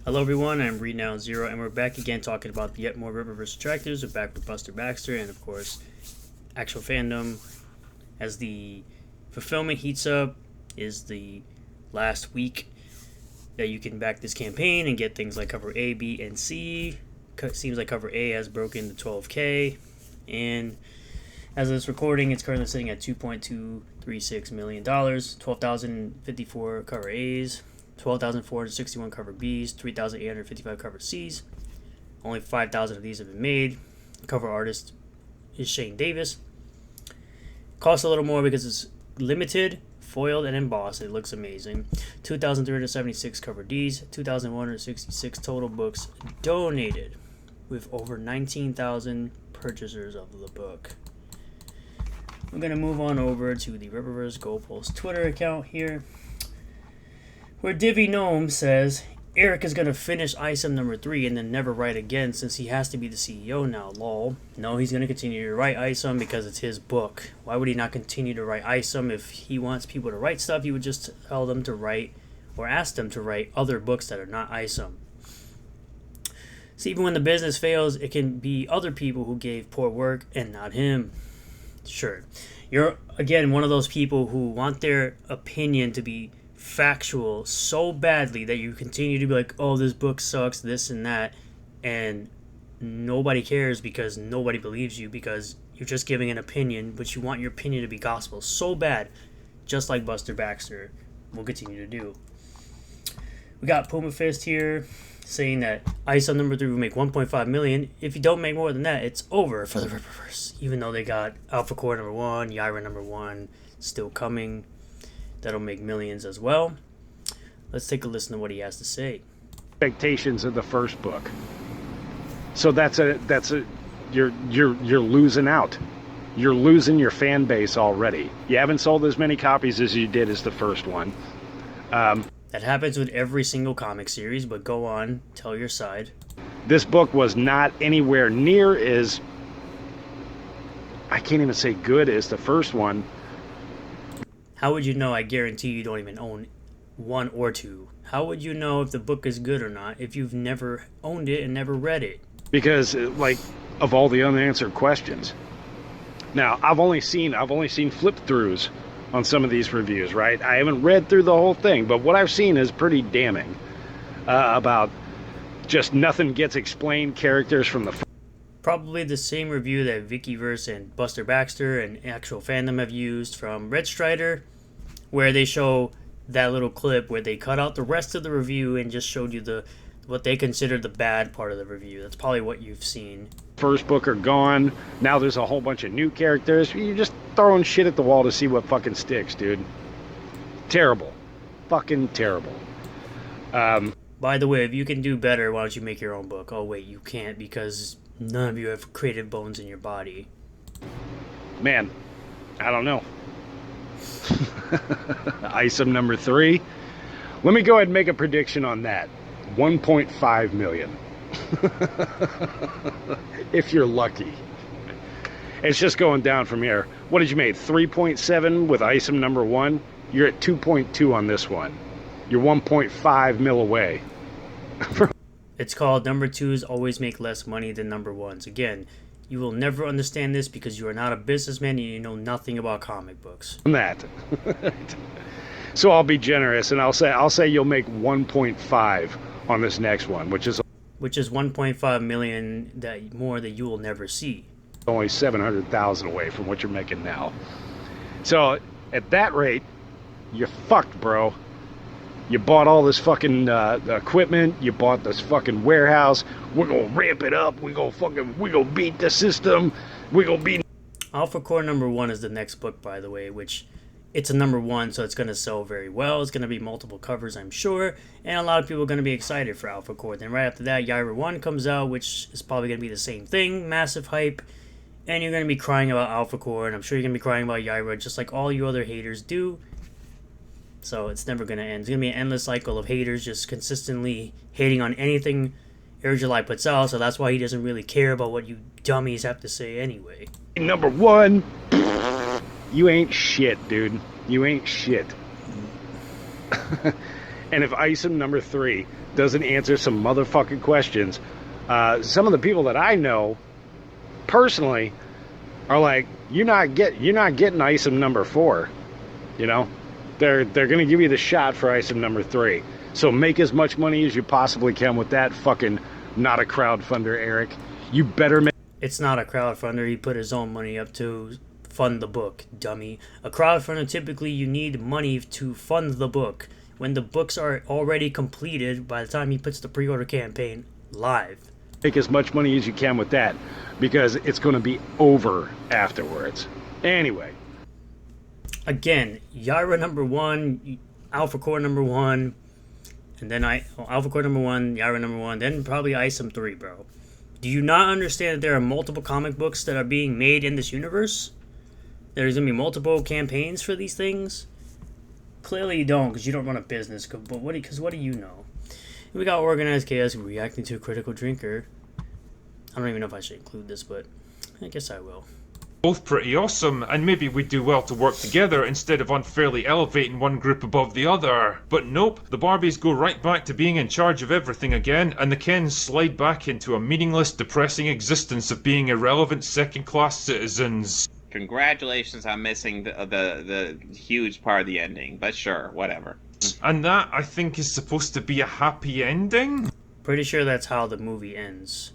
Hello everyone, I'm Renown Zero, and we're back again talking about yet more Rippaverse attractors. We're back with Buster Baxter, and of course, actual fandom. As the fulfillment heats up, is the last week that you can back this campaign and get things like cover A, B, and C. Seems like cover A has broken the 12K, and as of this recording, it's currently sitting at $2.236 million, 12,054 cover A's, 12,461 cover B's, 3,855 cover C's. Only 5,000 of these have been made. The cover artist is Shane Davis. Costs a little more because it's limited, foiled, and embossed. It looks amazing. 2,376 cover D's, 2,166 total books donated, with over 19,000 purchasers of the book. We're going to move on over to the Rippaverse Goalposts Twitter account here, where Divvy Gnome says, Eric is going to finish ISOM number 3 and then never write again since he has to be the CEO now, lol. No, he's going to continue to write ISOM because it's his book. Why would he not continue to write ISOM? If he wants people to write stuff, he would just tell them to write or ask them to write other books that are not ISOM. So even when the business fails, it can be other people who gave poor work and not him. Sure, you're, again, one of those people who want their opinion to be factual so badly that you continue to be like, oh, this book sucks, this and that, and nobody cares because nobody believes you because you're just giving an opinion, but you want your opinion to be gospel so bad, just like Buster Baxter will continue to do. We got Puma Fist here saying that ISO number 3 will make 1.5 million. If you don't make more than that, it's over for the Rippaverse. Even though they got Alpha Core number 1, Yaira number 1 still coming. That'll make millions as well. Let's take a listen to what he has to say. Expectations of the first book. So you're losing out. You're losing your fan base already. You haven't sold as many copies as you did as the first one. That happens with every single comic series, but go on, tell your side. This book was not anywhere near as, I can't even say good, as the first one. How would you know? I guarantee you don't even own 1 or 2. How would you know if the book is good or not if you've never owned it and never read it? Because, like, of all the unanswered questions. Now, I've only seen flip-throughs on some of these reviews, right? I haven't read through the whole thing, but what I've seen is pretty damning about just nothing gets explained, characters from the... Probably the same review that Vickyverse and Buster Baxter and actual fandom have used from Red Strider, where they show that little clip where they cut out the rest of the review and just showed you what they consider the bad part of the review. That's probably what you've seen. First book are gone. Now there's a whole bunch of new characters. You're just throwing shit at the wall to see what fucking sticks, dude. Terrible. Fucking terrible. By the way, if you can do better, why don't you make your own book? Oh wait, you can't because none of you have creative bones in your body. Man, I don't know. ISOM number 3. Let me go ahead and make a prediction on that. 1.5 million. If you're lucky. It's just going down from here. What did you make? 3.7 with ISOM number 1? You're at 2.2 on this one. You're 1.5 mil away. It's called number 2s always make less money than number 1s. Again, you will never understand this because you are not a businessman and you know nothing about comic books. That. So I'll be generous and I'll say you'll make 1.5 on this next one, which is 1.5 million more that you will never see. Only 700,000 away from what you're making now. So at that rate, you're fucked, bro. You bought all this fucking equipment. You bought this fucking warehouse. We're gonna ramp it up. We're gonna beat the system. We're gonna beat. Alpha Core number 1 is the next book, by the way, which it's a number 1, so it's gonna sell very well. It's gonna be multiple covers, I'm sure, and a lot of people are gonna be excited for Alpha Core. Then right after that, Yaira 1 comes out, which is probably gonna be the same thing, massive hype, and you're gonna be crying about Alpha Core, and I'm sure you're gonna be crying about Yaira, just like all you other haters do. So it's never going to end. It's going to be an endless cycle of haters just consistently hating on anything Eric July puts out. So that's why he doesn't really care about what you dummies have to say anyway. Number 1, you ain't shit, dude. You ain't shit. And if ISOM number 3 doesn't answer some motherfucking questions. Some of the people that I know personally are like, you're not getting item number 4. You know, they're going to give you the shot for item number 3. So make as much money as you possibly can with that. Fucking not a crowdfunder, Eric. You better make. It's not a crowdfunder. He put his own money up to fund the book, dummy. A crowdfunder, typically you need money to fund the book. When the books are already completed by the time he puts the pre-order campaign live. Make as much money as you can with that, because it's going to be over afterwards. Anyway. Again, Yaira number 1, Alpha Core number 1, and then Alpha Core number 1, Yaira number 1, then probably Item 3, bro. Do you not understand that there are multiple comic books that are being made in this universe? There's going to be multiple campaigns for these things? Clearly you don't, because you don't run a business. But what do you know? We got Organized Chaos reacting to a critical drinker. I don't even know if I should include this, but I guess I will. Both pretty awesome, and maybe we'd do well to work together instead of unfairly elevating one group above the other. But nope, the Barbies go right back to being in charge of everything again, and the Kens slide back into a meaningless, depressing existence of being irrelevant second-class citizens. Congratulations on missing the huge part of the ending, but sure, whatever. And that, I think, is supposed to be a happy ending? Pretty sure that's how the movie ends.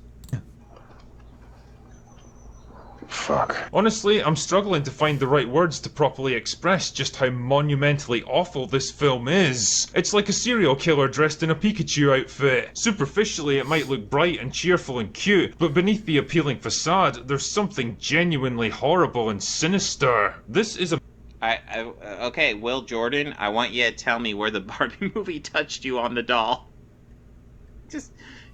Fuck. Honestly, I'm struggling to find the right words to properly express just how monumentally awful this film is. It's like a serial killer dressed in a Pikachu outfit. Superficially, it might look bright and cheerful and cute, but beneath the appealing facade, there's something genuinely horrible and sinister. This is a... Okay, Will Jordan, I want you to tell me where the Barbie movie touched you on the doll.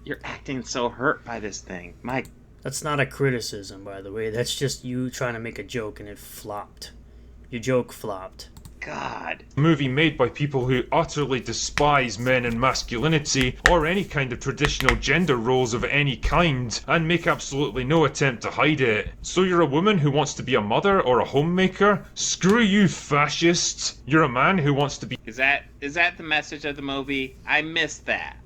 You're acting so hurt by this thing. My... That's not a criticism, by the way. That's just you trying to make a joke and it flopped. Your joke flopped. God. Movie made by people who utterly despise men and masculinity, or any kind of traditional gender roles of any kind, and make absolutely no attempt to hide it. So you're a woman who wants to be a mother or a homemaker? Screw you, fascist! You're a man who wants to be... Is that the message of the movie? I missed that.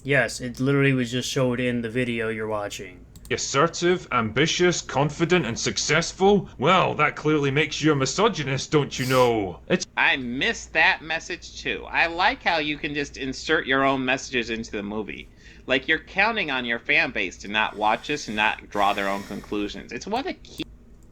Yes, it literally was just showed in the video you're watching. Assertive, ambitious, confident, and successful? Well, that clearly makes you a misogynist, don't you know? I missed that message too. I like how you can just insert your own messages into the movie. Like you're counting on your fan base to not watch this and not draw their own conclusions. It's what a key.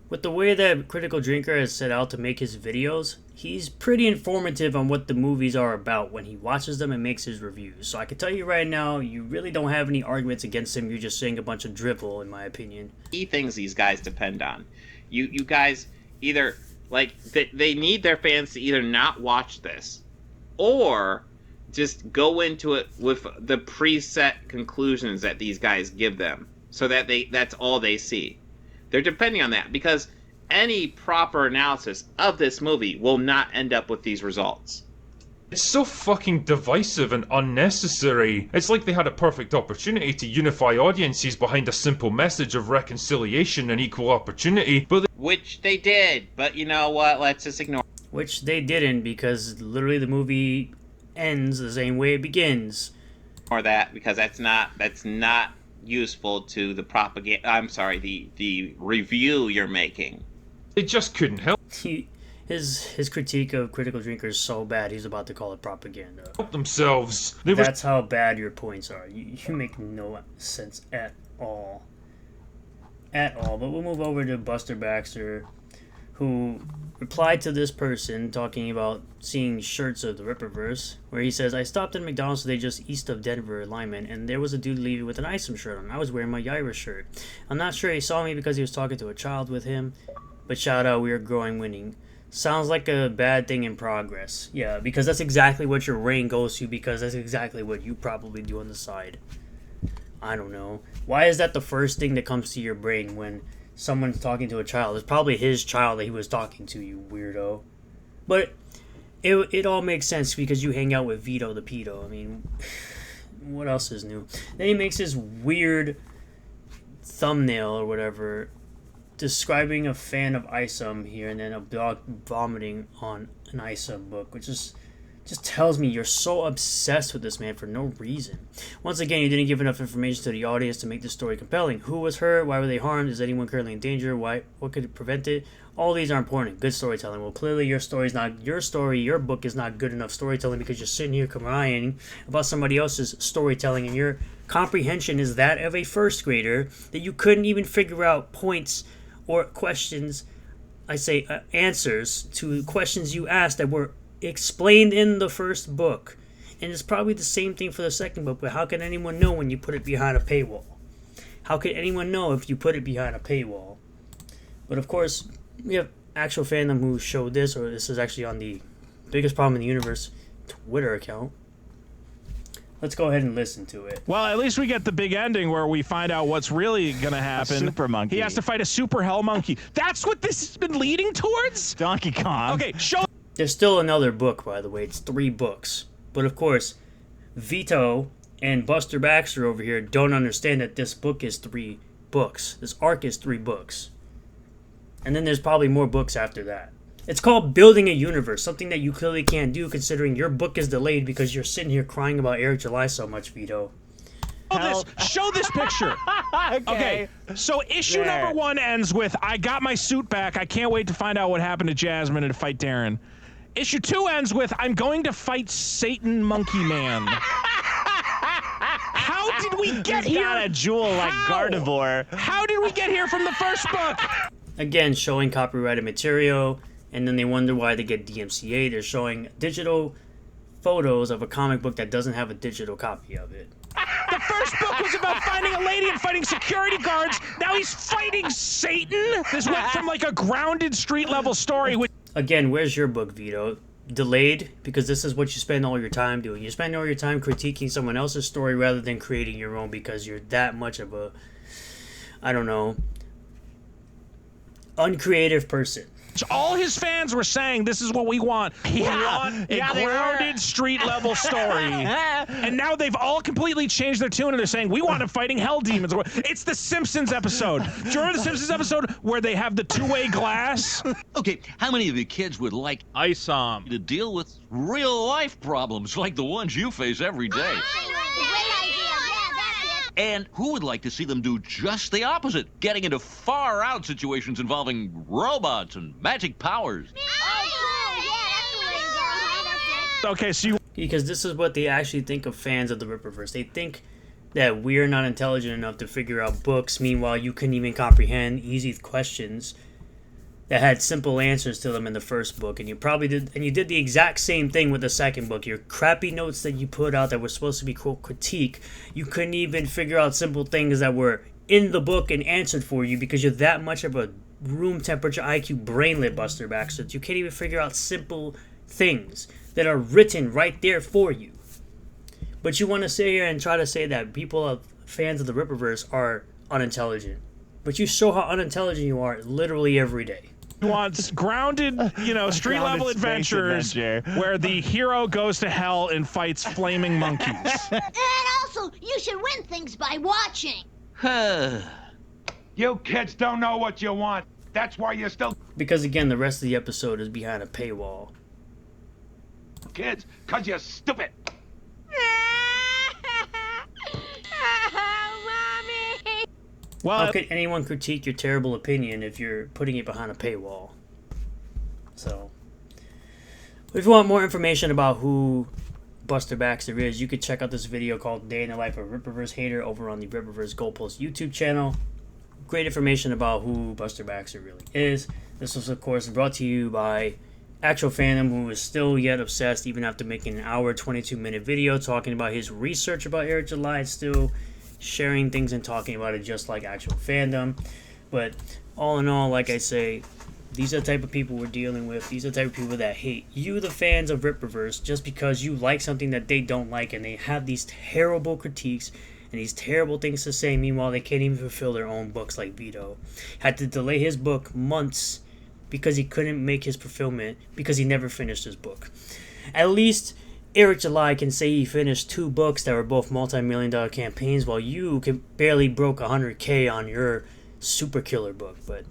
With the way that Critical Drinker has set out to make his videos, he's pretty informative on what the movies are about when he watches them and makes his reviews. So I can tell you right now, you really don't have any arguments against him. You're just saying a bunch of dribble, in my opinion. Key things these guys depend on. You guys either, like, they need their fans to either not watch this or just go into it with the preset conclusions that these guys give them so that that's all they see. They're depending on that because any proper analysis of this movie will not end up with these results. It's so fucking divisive and unnecessary. It's like they had a perfect opportunity to unify audiences behind a simple message of reconciliation and equal opportunity, but which they did, but you know what? Let's just ignore. Which they didn't, because literally the movie ends the same way it begins. Or that, because that's not useful to the propaganda. I'm sorry, the review you're making. They just couldn't help His critique of Critical Drinker is so bad he's about to call it propaganda. themselves. That's how bad your points are. You make no sense at all. At all. But we'll move over to Buster Baxter, who replied to this person talking about seeing shirts of the Rippaverse, where he says, I stopped at McDonald's today just east of Denver alignment, and there was a dude leaving with an Isom shirt on. I was wearing my Yaira shirt. I'm not sure he saw me because he was talking to a child with him, but shout out, we are growing winning. Sounds like a bad thing in progress. Yeah, because that's exactly what your brain goes to, because that's exactly what you probably do on the side. I don't know. Why is that the first thing that comes to your brain when someone's talking to a child? It's probably his child that he was talking to, you weirdo. But it all makes sense because you hang out with Vito the pedo. I mean, what else is new? Then he makes this weird thumbnail or whatever describing a fan of Isom here, and then a dog vomiting on an Isom book, which is Just tells me you're so obsessed with this man for no reason. Once again, you didn't give enough information to the audience to make the story compelling. Who was hurt? Why were they harmed? Is anyone currently in danger? What could prevent it? All these are important. Good storytelling. Well, clearly your book is not good enough storytelling because you're sitting here crying about somebody else's storytelling and your comprehension is that of a first grader that you couldn't even figure out points or questions, answers to questions you asked that were explained in the first book. And it's probably the same thing for the second book, but how can anyone know when you put it behind a paywall? How can anyone know if you put it behind a paywall? But of course, we have actual fandom who showed this, or this is actually on the Biggest Problem in the Universe Twitter account. Let's go ahead and listen to it. Well, at least we get the big ending where we find out what's really going to happen. A super monkey. He has to fight a super hell monkey. That's what this has been leading towards? Donkey Kong. Okay, show... There's still another book, by the way. It's 3 books. But of course, Vito and Buster Baxter over here don't understand that this book is 3 books. This arc is 3 books. And then there's probably more books after that. It's called building a universe, something that you clearly can't do considering your book is delayed because you're sitting here crying about Eric July so much, Vito. Show this picture. Okay, so issue number 1 ends with, I got my suit back. I can't wait to find out what happened to Jasmine and to fight Darren. Issue 2 ends with, I'm going to fight Satan Monkey Man. How did we get here? Got a jewel like Gardevoir. How did we get here from the first book? Again, showing copyrighted material, and then they wonder why they get DMCA. They're showing digital photos of a comic book that doesn't have a digital copy of it. The first book was about finding a lady and fighting security guards. Now he's fighting Satan? This went from like a grounded street level story with... Again, where's your book, Vito? Delayed? Because this is what you spend all your time doing. You spend all your time critiquing someone else's story rather than creating your own because you're that much of a, I don't know, uncreative person. All his fans were saying, this is what we want. We want a grounded street-level story. And now they've all completely changed their tune, and they're saying, we want him fighting hell demons. It's the Simpsons episode. Do you remember the Simpsons episode where they have the two-way glass? Okay, how many of you kids would like Ice to deal with real-life problems like the ones you face every day? And who would like to see them do just the opposite, getting into far-out situations involving robots and magic powers? Okay, so you... Because this is what they actually think of fans of the Rippaverse. They think that we're not intelligent enough to figure out books. Meanwhile, you couldn't even comprehend easy questions that had simple answers to them in the first book, and you did the exact same thing with the second book. Your crappy notes that you put out that were supposed to be quote critique, you couldn't even figure out simple things that were in the book and answered for you because you're that much of a room temperature IQ brainlet, Buster Baxter. You can't even figure out simple things that are written right there for you. But you want to sit here and try to say that fans of the Rippaverse are unintelligent. But you show how unintelligent you are literally every day. Wants grounded, street-level adventures where the hero goes to hell and fights flaming monkeys. And also, you should win things by watching. You kids don't know what you want. That's why you're still Because again, the rest of the episode is behind a paywall. kids, 'cause you're stupid. Well, How could anyone critique your terrible opinion if you're putting it behind a paywall? So, if you want more information about who Buster Baxter is, you could check out this video called Day in the Life of a Rippaverse Hater over on the Rippaverse Goalposts YouTube channel. Great information about who Buster Baxter really is. This was, of course, brought to you by Actual Fandom, who is still yet obsessed even after making an hour, 22-minute video talking about his research about Eric July, still sharing things and talking about it just like Actual Fandom. But all in all, like I say, these are the type of people we're dealing with. These are the type of people that hate you, the fans of Rippaverse, just because you like something that they don't like, and they have these terrible critiques and these terrible things to say. Meanwhile, they can't even fulfill their own books, like Vito had to delay his book months because he couldn't make his fulfillment because he never finished his book. At least Eric July can say he finished 2 books that were both multi-million-dollar campaigns, while you barely broke 100K on your Super Killer book. But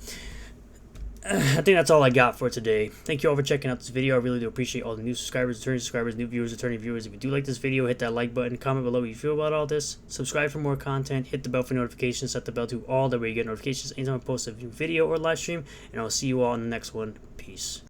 I think that's all I got for today. Thank you all for checking out this video. I really do appreciate all the new subscribers, returning subscribers, new viewers, returning viewers. If you do like this video, hit that like button, comment below what you feel about all this, subscribe for more content, hit the bell for notifications, set the bell to all, that way you get notifications anytime I post a new video or live stream, and I'll see you all in the next one. Peace.